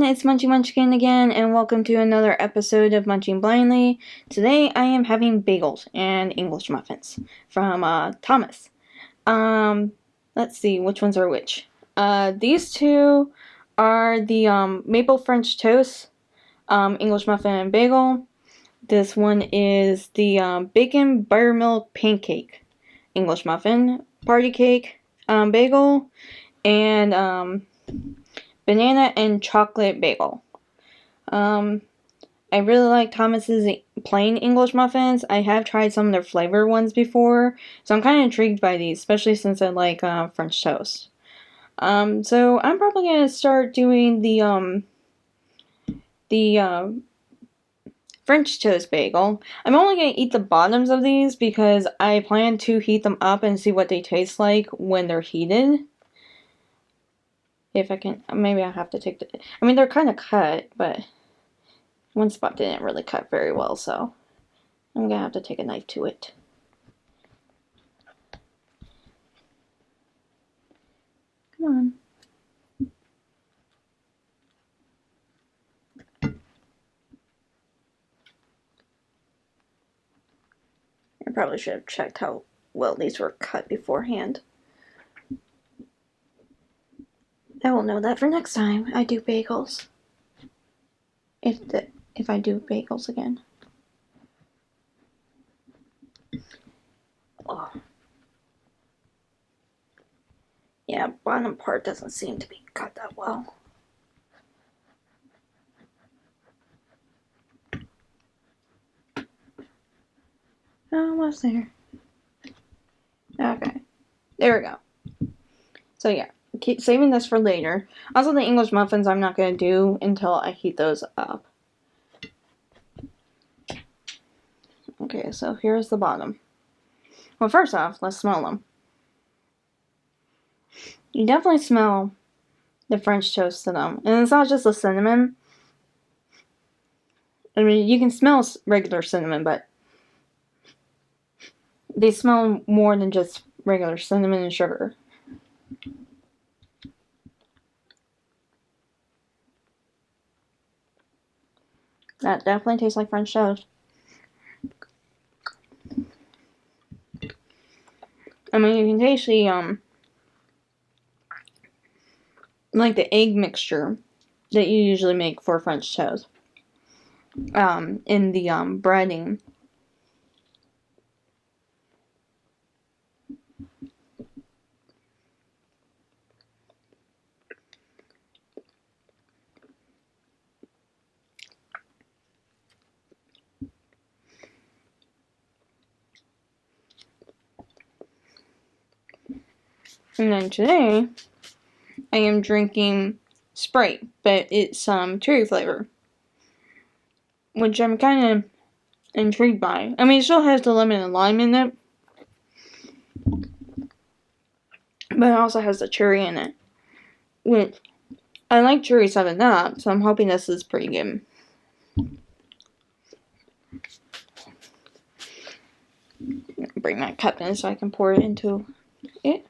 it's Munchie Munchkin again, and welcome to another episode of Munching Blindly. Today I am having bagels and English muffins from Thomas. Let's see, which ones are which? These two are the maple French toast, English muffin and bagel. This one is the bacon buttermilk pancake, English muffin, party cake, bagel, and banana and chocolate bagel. I really like Thomas's plain English muffins. I have tried some of their flavor ones before, so I'm kind of intrigued by these, especially since I like French toast. So I'm probably gonna start doing the French toast bagel. I'm only gonna eat the bottoms of these because I plan to heat them up and see what they taste like when they're heated. If I can, maybe I have to take the, I mean, they're kind of cut, but one spot didn't really cut very well, so I'm gonna have to take a knife to it. Come on. I probably should have checked how well these were cut beforehand. I will know that for next time I do bagels. If I do bagels again. Oh. Yeah, bottom part doesn't seem to be cut that well. Almost there. Okay. There we go. So yeah. Keep saving this for later. Also, the English muffins I'm not going to do until I heat those up. Okay, so here's the bottom. Well, first off, let's smell them. You definitely smell the French toast to them. And it's not just the cinnamon. I mean, you can smell regular cinnamon, but they smell more than just regular cinnamon and sugar. That definitely tastes like French toast. I mean, you can taste the, like the egg mixture that you usually make for French toast. In the, breading. And then today, I am drinking Sprite, but it's cherry flavor, which I'm kind of intrigued by. I mean, it still has the lemon and lime in it, but it also has the cherry in it, which I like cherry 7-Up, so I'm hoping this is pretty good. Bring my cup in so I can pour it into it.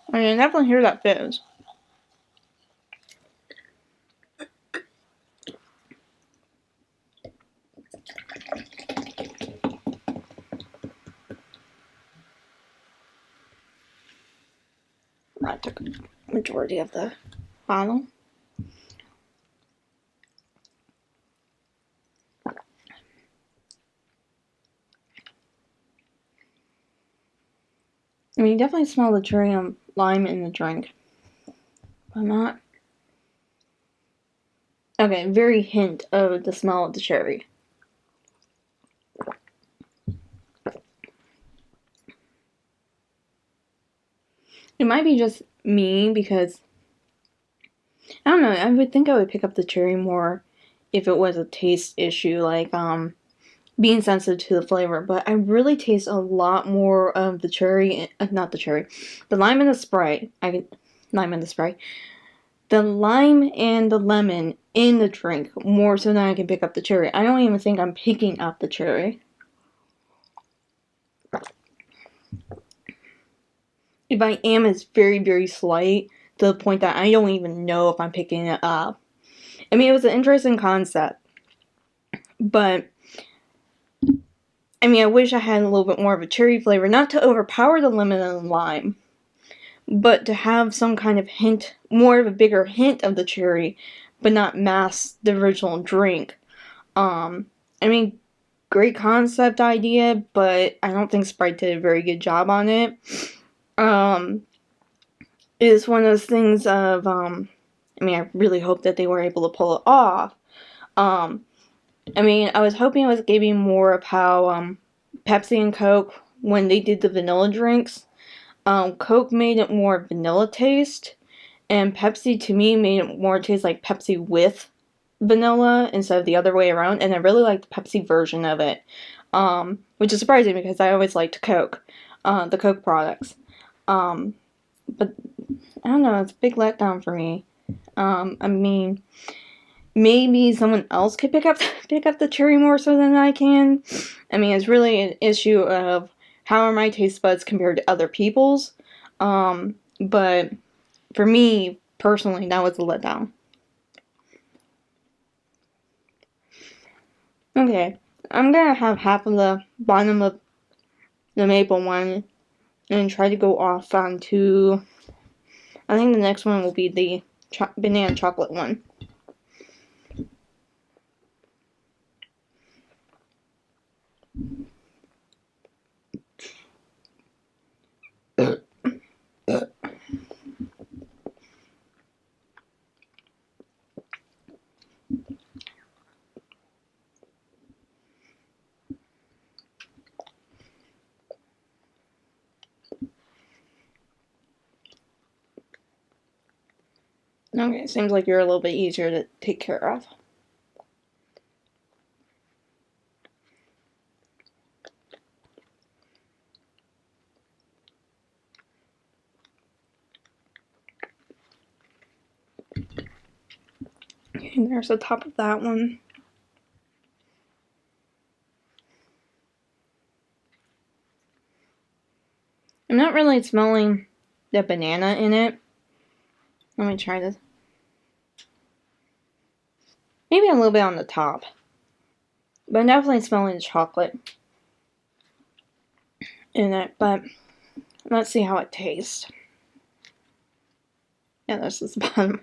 I can definitely hear that fizz. I took a majority of the bottle. I mean, you definitely smell the cherry and lime in the drink. But not. Okay, very hint of the smell of the cherry. It might be just me because I don't know, I would think I would pick up the cherry more if it was a taste issue, like being sensitive to the flavor, but I really taste a lot more of the cherry, not the cherry, the lime and the Sprite. The lime and the lemon in the drink more so than I can pick up the cherry. I don't even think I'm picking up the cherry. if I am, it's very, very slight to the point that I don't even know if I'm picking it up. I mean, it was an interesting concept, but I mean, I wish I had a little bit more of a cherry flavor, not to overpower the lemon and lime, but to have some kind of hint, more of a bigger hint of the cherry, but not mask the original drink. I mean, great concept idea, but I don't think Sprite did a very good job on it. It's one of those things of, I mean, I really hope that they were able to pull it off. I mean, I was hoping it was giving more of how, Pepsi and Coke, when they did the vanilla drinks, Coke made it more vanilla taste, and Pepsi, to me, made it more taste like Pepsi with vanilla instead of the other way around, and I really liked the Pepsi version of it, which is surprising because I always liked Coke, the Coke products, but I don't know, it's a big letdown for me. I mean, maybe someone else could pick up the cherry more so than I can. I mean, it's really an issue of how are my taste buds compared to other people's, but for me, personally, that was a letdown. Okay, I'm gonna have half of the bottom of the maple one and try to go off onto, I think the next one will be the banana chocolate one. Okay, seems like you're a little bit easier to take care of. And there's the top of that one. I'm not really smelling the banana in it. Let me try this. Maybe a little bit on the top. But I'm definitely smelling the chocolate in it. But let's see how it tastes. Yeah, that's the bottom.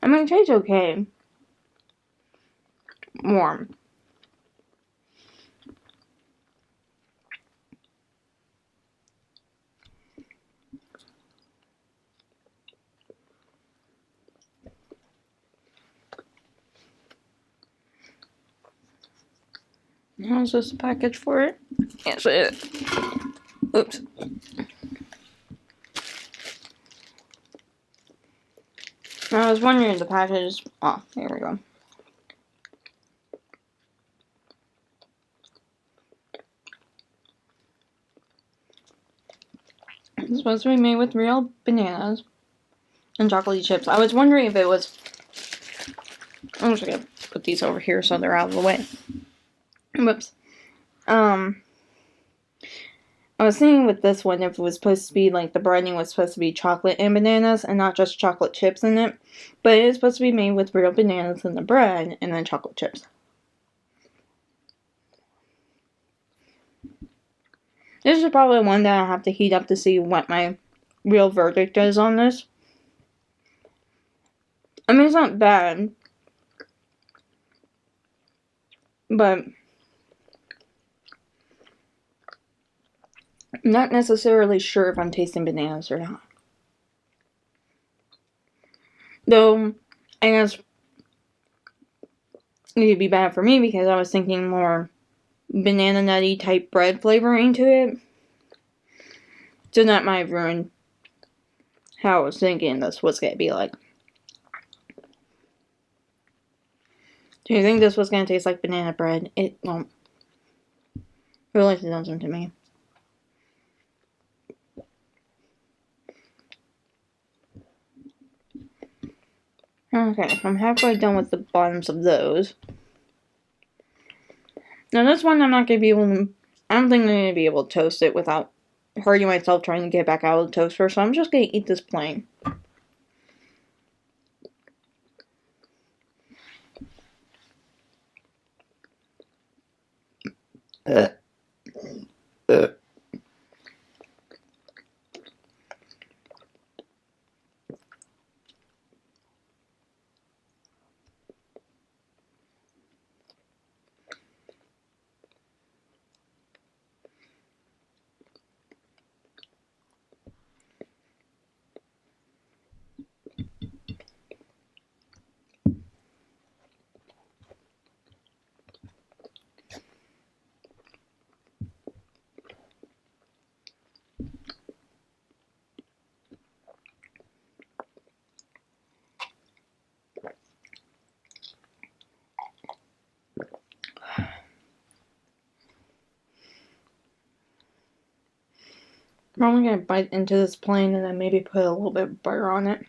I mean, it tastes okay. Warm. How's this package for it? Yes, it is. Oops. I was wondering if the package. Oh, here we go. It's supposed to be made with real bananas and chocolatey chips. I was wondering if it was. I'm just gonna put these over here so they're out of the way. Whoops. I was thinking with this one if it was supposed to be like the breading was supposed to be chocolate and bananas and not just chocolate chips in it. But it is supposed to be made with real bananas in the bread and then chocolate chips. This is probably one that I have to heat up to see what my real verdict is on this. I mean, it's not bad. But I'm not necessarily sure if I'm tasting bananas or not. Though, I guess it could be bad for me because I was thinking more banana nutty type bread flavoring to it. So that might have ruined how I was thinking this was going to be like. Do you think this was going to taste like banana bread? It won't. It really doesn't to me. Okay, so I'm halfway done with the bottoms of those. Now this one I'm not going to be able to, I don't think I'm going to be able to toast it without hurting myself trying to get back out of the toaster, so I'm just going to eat this plain. I'm only going to bite into this plain and then maybe put a little bit of butter on it.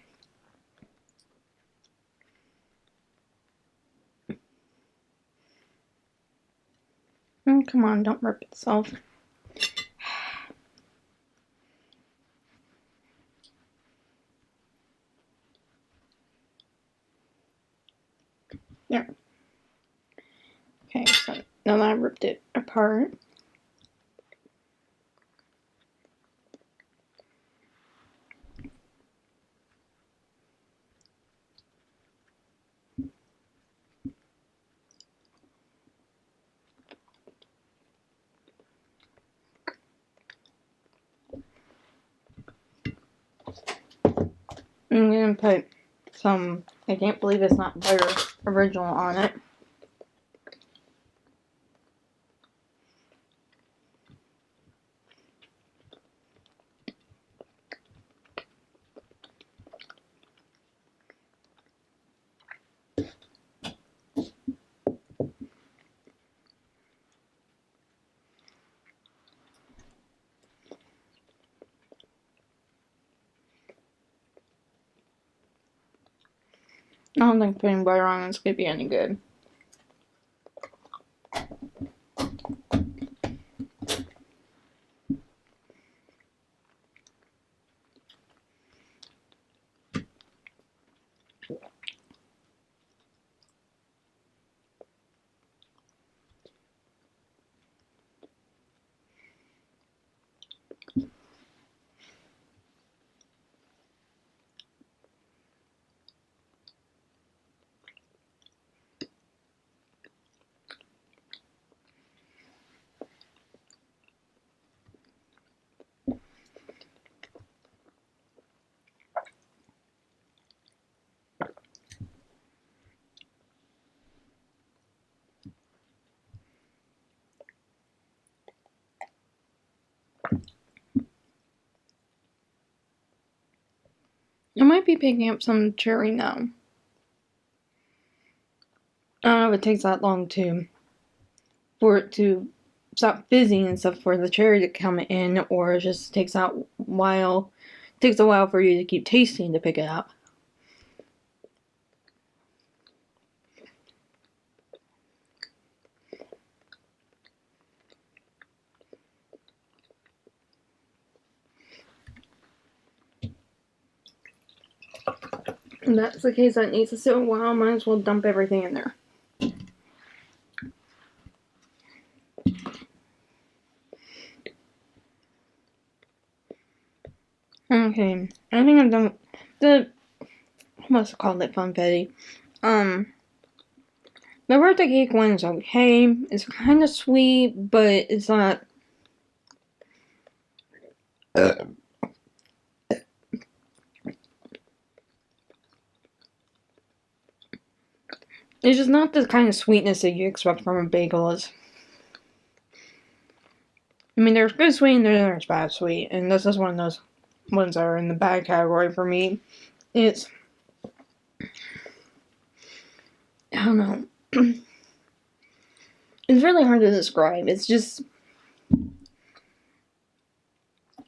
Oh, come on, don't rip itself. There. Okay, so now that I ripped it apart, I'm going to put some, I can't believe it's not butter original on it. I don't think putting butter on it's going to be any good. I might be picking up some cherry now. I don't know if it takes that long for it to stop fizzing and stuff for the cherry to come in, or it just takes a while for you to keep tasting to pick it up. If that's the case, that needs to sit a while. Might as well dump everything in there. Okay, I think I'm done. I must have called it funfetti. The birthday cake one is okay. It's kind of sweet, but it's not. It's just not the kind of sweetness that you expect from a bagel. I mean, there's good sweet and there's bad sweet, and this is one of those ones that are in the bad category for me. It's, I don't know. It's really hard to describe. It's just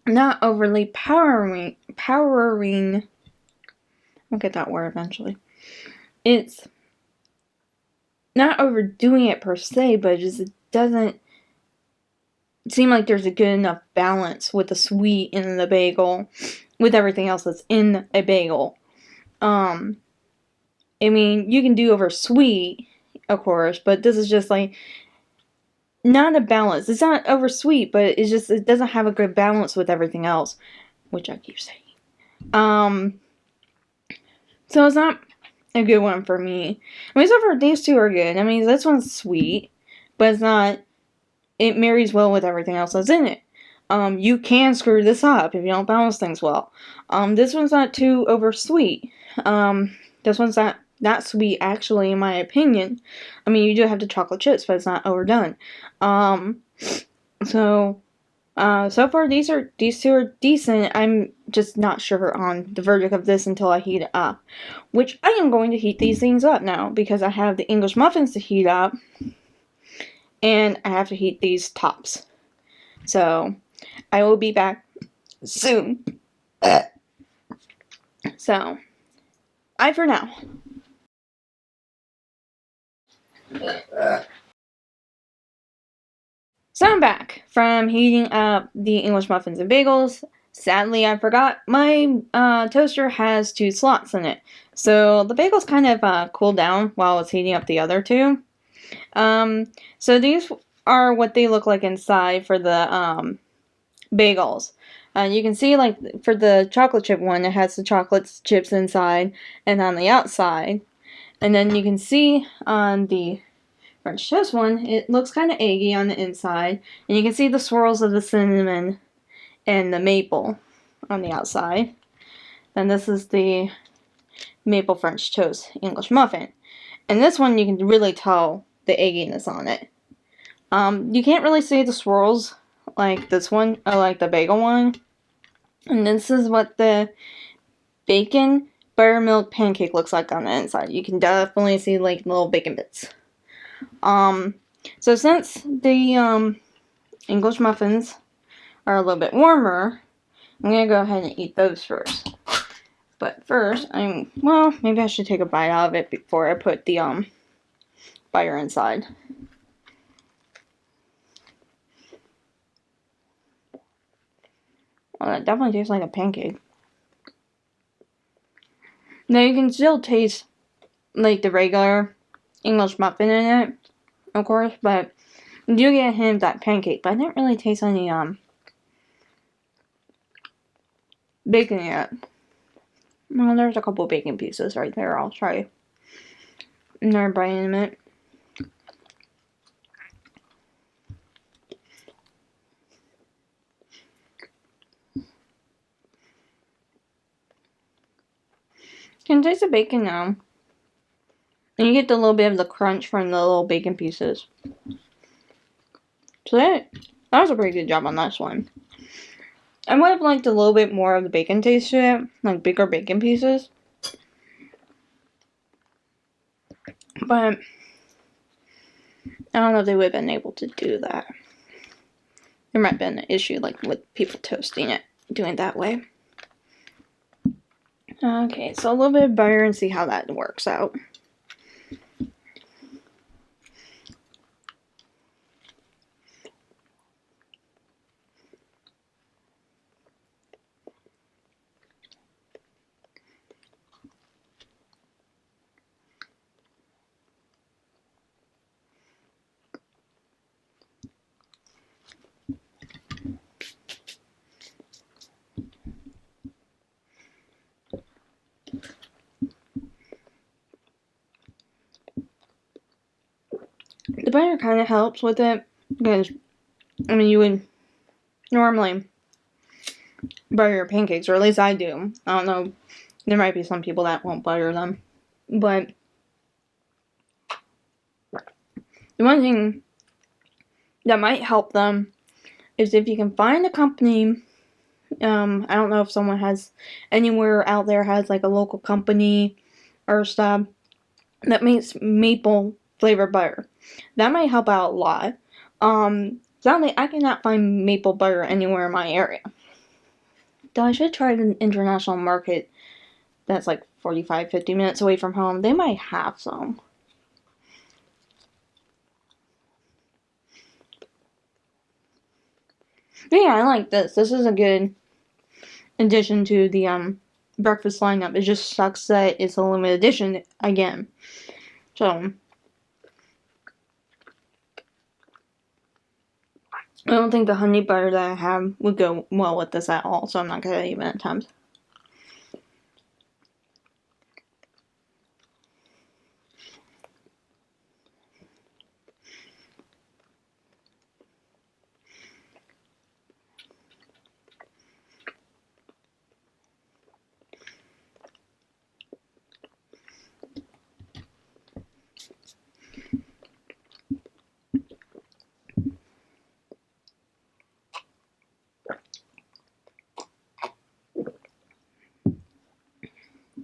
not overly powering. I'll get that word eventually. it's not overdoing it per se, but it doesn't seem like there's a good enough balance with the sweet in the bagel with everything else that's in a bagel. I mean, you can do over sweet, of course, but this is just like not a balance. It's not over sweet, but it doesn't have a good balance with everything else, which I keep saying. So it's not a good one for me. I mean, so far these two are good. I mean, this one's sweet, but it's not. It marries well with everything else that's in it. You can screw this up if you don't balance things well. This one's not too over sweet. This one's not that sweet, actually, in my opinion. I mean, you do have the chocolate chips, but it's not overdone. So far these two are decent. I'm just not sure on the verdict of this until I heat it up, which I am going to heat these things up now because I have the English muffins to heat up, and I have to heat these tops. So I will be back soon. So, bye for now. So I'm back from heating up the English muffins and bagels. Sadly, I forgot my toaster has 2 slots in it. So the bagels kind of cooled down while I was heating up the other 2. So these are what they look like inside for the bagels. You can see, like, for the chocolate chip one, it has the chocolate chips inside and on the outside. And then you can see on the French toast one, it looks kind of eggy on the inside. And you can see the swirls of the cinnamon and the maple on the outside. Then this is the maple French toast English muffin. And this one, you can really tell the egginess on it. You can't really see the swirls like this one, or like the bagel one. And this is what the bacon buttermilk pancake looks like on the inside. You can definitely see, like, little bacon bits. So since the English muffins are a little bit warmer, I'm gonna go ahead and eat those first. But first, maybe I should take a bite out of it before I put the butter inside. Oh, that definitely tastes like a pancake. Now you can still taste, like, the regular English muffin in it, of course, but you do get a hint of that pancake. But I didn't really taste any bacon yet. Well, there's a couple bacon pieces right there. I'll try another bite in a minute. Can taste the bacon now. And you get the little bit of the crunch from the little bacon pieces. So that was a pretty good job on this one. I would have liked a little bit more of the bacon taste to it, like bigger bacon pieces. But I don't know if they would have been able to do that. There might have been an issue, like, with people toasting it, doing it that way. Okay, so a little bit of butter and see how that works out. The butter kind of helps with it because, I mean, you would normally butter your pancakes, or at least I do. I don't know, there might be some people that won't butter them, but the one thing that might help them is if you can find a company. I don't know if someone has anywhere out there has, like, a local company or stuff that makes maple flavored butter. That might help out a lot. Sadly, I cannot find maple butter anywhere in my area. Though I should try the international market that's, like, 45, 50 minutes away from home, they might have some. But yeah, I like this. This is a good addition to the breakfast lineup. It just sucks that it's a limited edition again. So I don't think the honey butter that I have would go well with this at all, so I'm not gonna even attempt.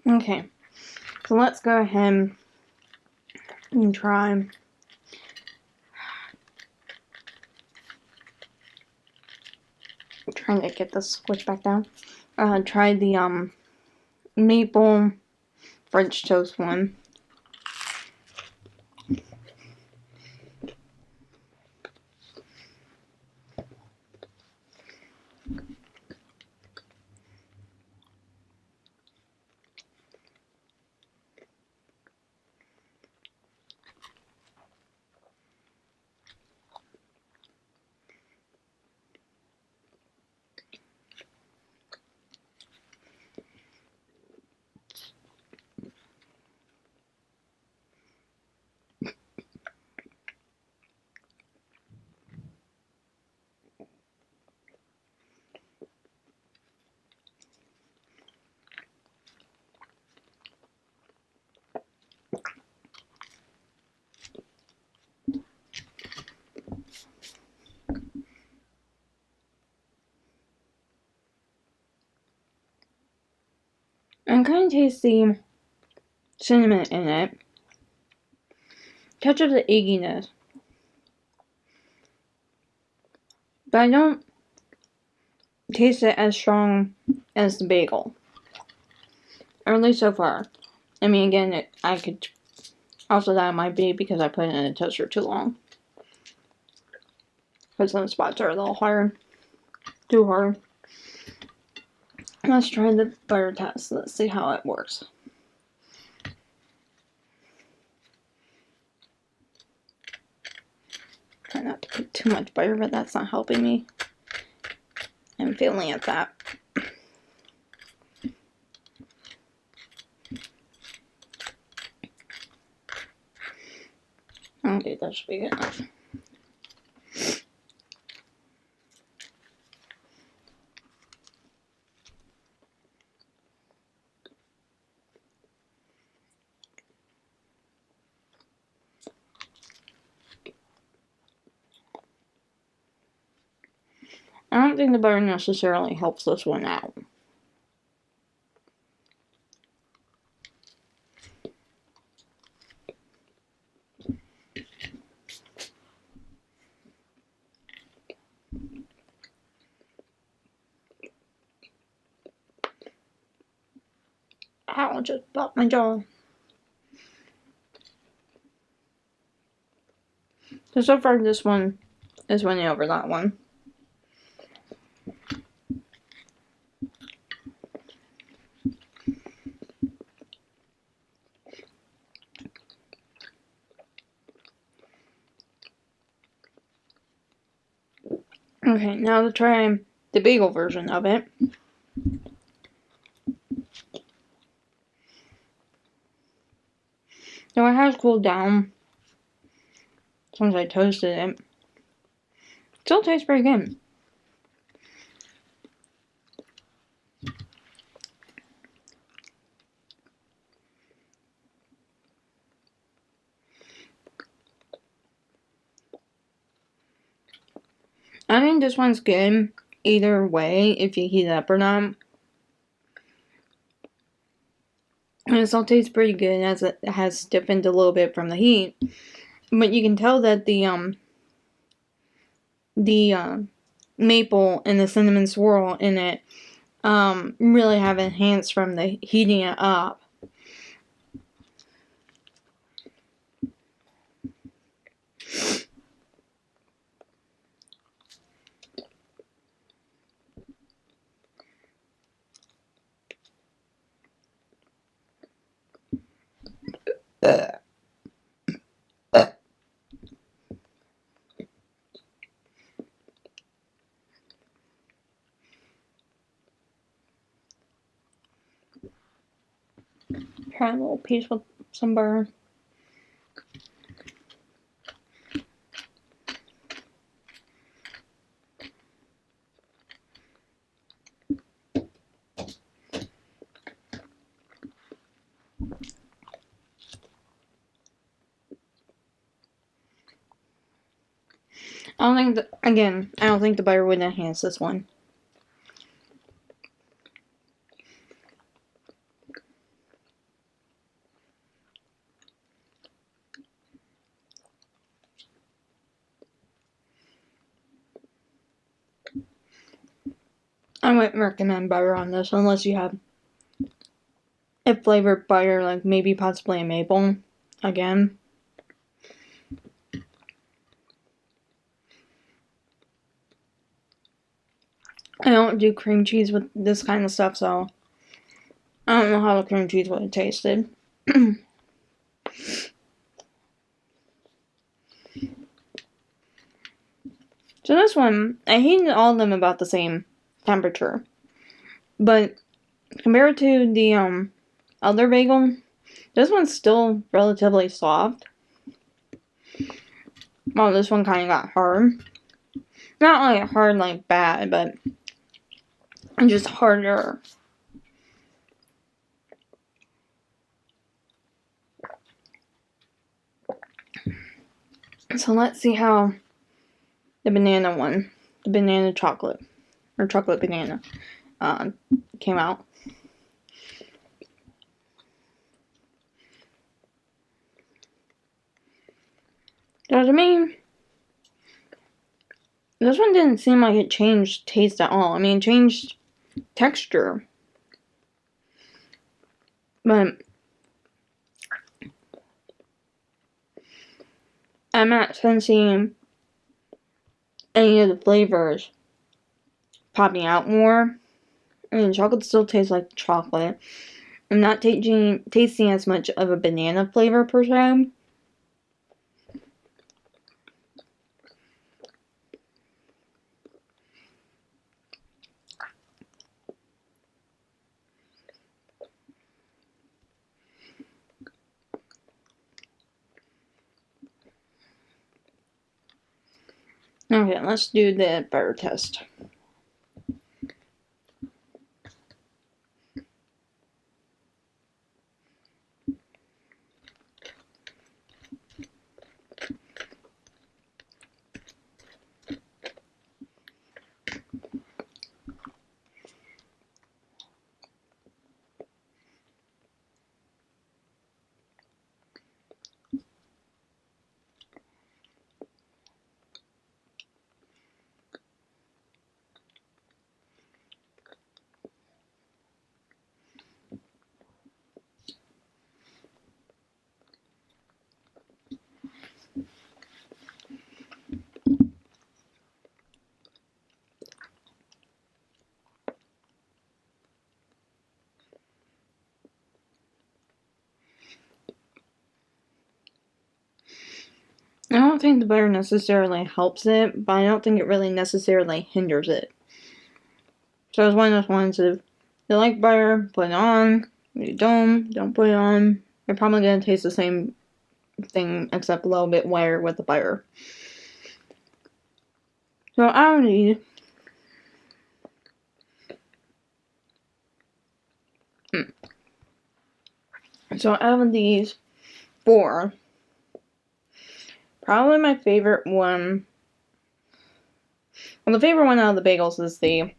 Okay, so let's go ahead and try. I'm trying to get this switch back down. Try the maple French toast one. I kind of taste the cinnamon in it. Touch of the egginess. But I don't taste it as strong as the bagel. Or at least so far. I mean, again, I could... Also, that might be because I put it in a toaster too long. Because some spots are a little hard. Too hard. Let's try the butter test. Let's see how it works. Try not to put too much butter, but that's not helping me. I'm failing at that. Okay, that should be good enough. I don't think the butter necessarily helps this one out. Ow, just popped my jaw. So far this one is winning over that one. Okay, now to try the bagel version of it. So it has cooled down since I toasted it. Still tastes pretty good. I think this one's good either way, if you heat it up or not. And it still tastes pretty good as it has stiffened a little bit from the heat. But you can tell that the maple and the cinnamon swirl in it really have enhanced from the heating it up. Try a little piece with some butter. I don't think, I don't think the butter would enhance this one. I wouldn't recommend butter on this unless you have a flavored butter, like maybe possibly a maple. Again. I don't do cream cheese with this kind of stuff, so I don't know how the cream cheese would have tasted. So this one, I heated all of them about the same temperature. But compared to the other bagel, this one's still relatively soft. Well, this one kind of got hard. Not like hard like bad, but just harder. So let's see how the banana one, the banana chocolate, or chocolate banana, came out. So to me, this one didn't seem like it changed taste at all. I mean, it changed texture. But I'm not sensing any of the flavors popping out more. I mean, chocolate still tastes like chocolate. I'm not tasting as much of a banana flavor per se. Okay, let's do the butter test. I don't think the butter necessarily helps it, but I don't think it really necessarily hinders it. So it's one of those ones, if you like butter, put it on. If you don't put it on. You're probably going to taste the same thing, except a little bit wetter with the butter. So I don't need... So out of these 4, probably my favorite one... Well, the favorite one out of the bagels is the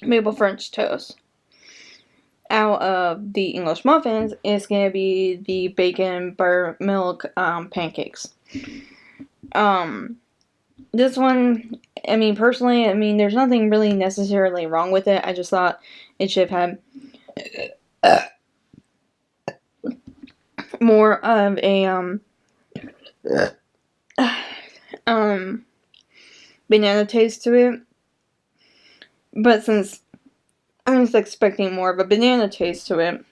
maple French toast. Out of the English muffins is going to be the bacon buttermilk pancakes. This one, I mean, personally, I mean, there's nothing really necessarily wrong with it. I just thought it should have had more of a banana taste to it. But since I was expecting more of a banana taste to it,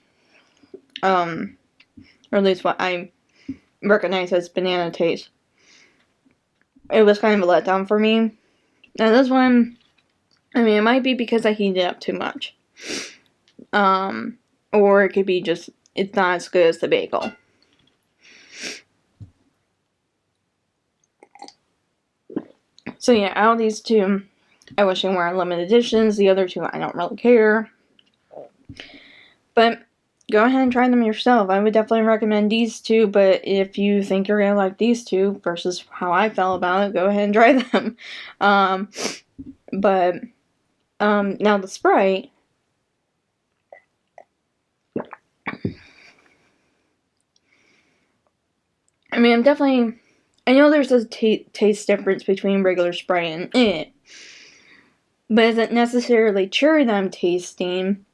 or at least what I recognize as banana taste, it was kind of a letdown for me. Now this one, I mean, it might be because I heated it up too much. Or it could be just, it's not as good as the bagel. So yeah, out of these two, I wish they were limited editions. The other two, I don't really care. But go ahead and try them yourself. I would definitely recommend these two, but if you think you're going to like these two versus how I felt about it, go ahead and try them. Now the Sprite, I mean, I know there's a taste difference between regular Sprite and it, but is it necessarily cherry that I'm tasting,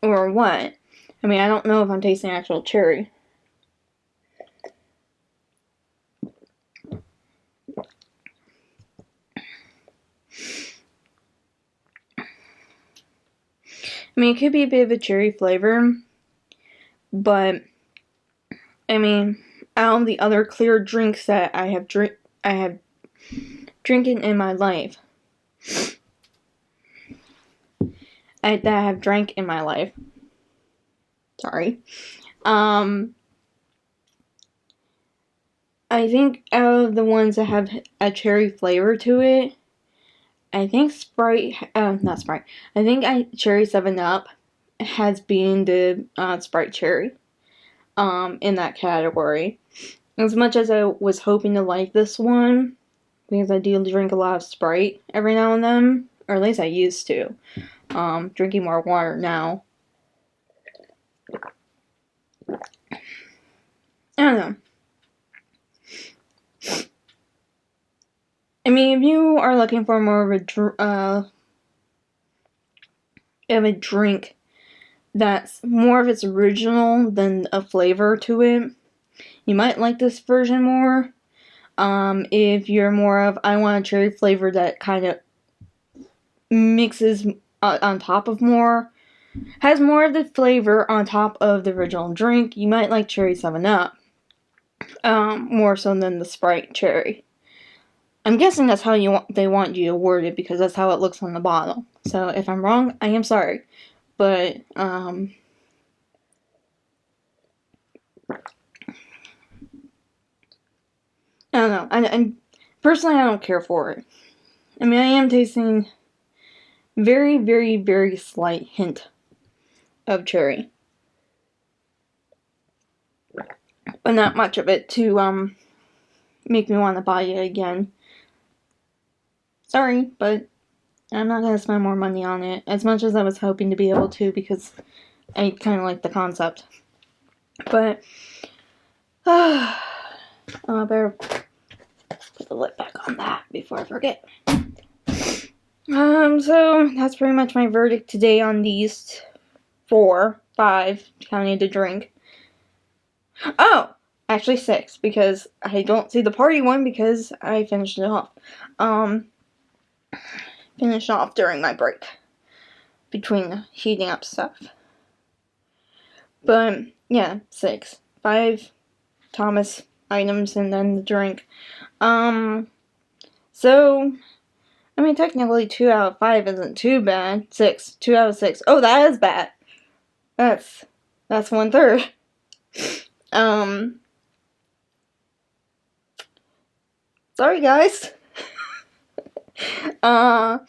or what? I mean, I don't know if I'm tasting actual cherry. I mean, it could be a bit of a cherry flavor, but I mean, out of the other clear drinks that I have drinking in my life, that I have drank in my life. Sorry. I think out of the ones that have a cherry flavor to it, I think not Sprite. I think Cherry 7-Up has been the Sprite Cherry in that category. As much as I was hoping to like this one, because I do drink a lot of Sprite every now and then, or at least I used to. Drinking more water now. I don't know. I mean, if you are looking for more of a drink that's more of its original than a flavor to it, you might like this version more. If you're more of, I want a cherry flavor that kind of mixes on top of more, has more of the flavor on top of the original drink, you might like Cherry 7-Up more so than the Sprite Cherry. I'm guessing that's how they want you to word it, because that's how it looks on the bottle. So if I'm wrong, I am sorry. But, I don't know. And personally, I don't care for it. I mean, I am tasting very, very, very slight hint of cherry. But not much of it to, make me want to buy it again. Sorry, but I'm not going to spend more money on it, as much as I was hoping to be able to, because I kind of like the concept. But, I better put the lid back on that before I forget. So that's pretty much my verdict today on these 5, counting the drink. Oh! Actually 6, because I don't see the party one because I finished it off. Finished off during my break. Between heating up stuff. But, yeah, 6. 5 Thomas items and then the drink. So, I mean, technically 2 out of 5 isn't too bad. 6. 2 out of 6. Oh, that is bad. That's 1/3. Sorry, guys. But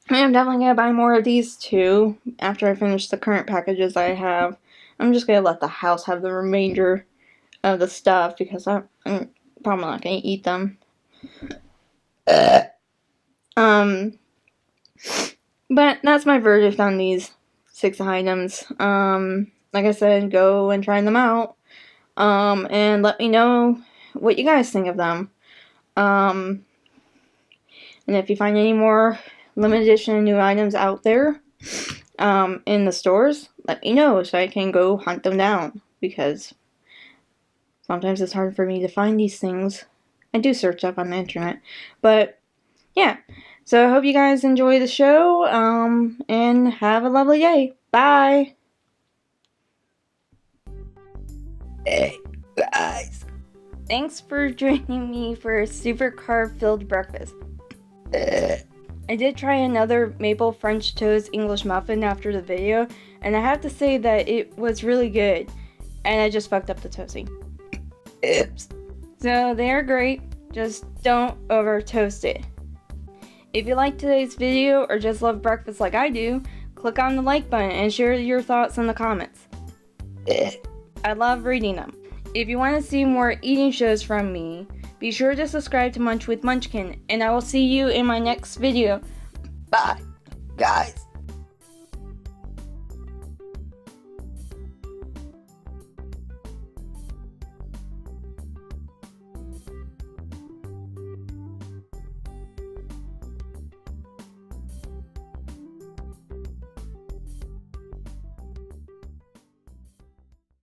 I'm definitely gonna buy more of these too after I finish the current packages I have. I'm just gonna let the house have the remainder of the stuff because I'm probably not gonna eat them. But that's my verdict on these 6 items. Like I said, go and try them out. And let me know what you guys think of them. And if you find any more limited edition new items out there, in the stores, let me know so I can go hunt them down, because sometimes it's hard for me to find these things. I do search up on the internet, but yeah. So I hope you guys enjoy the show, and have a lovely day. Bye! Hey, guys. Thanks for joining me for a super carb-filled breakfast. I did try another maple French toast English muffin after the video, and I have to say that it was really good, and I just fucked up the toasting. Oops. So they're great, just don't over toast it. If you liked today's video or just love breakfast like I do, click on the like button and share your thoughts in the comments. I love reading them. If you want to see more eating shows from me, be sure to subscribe to Munch with Munchkin, and I will see you in my next video. Bye, guys.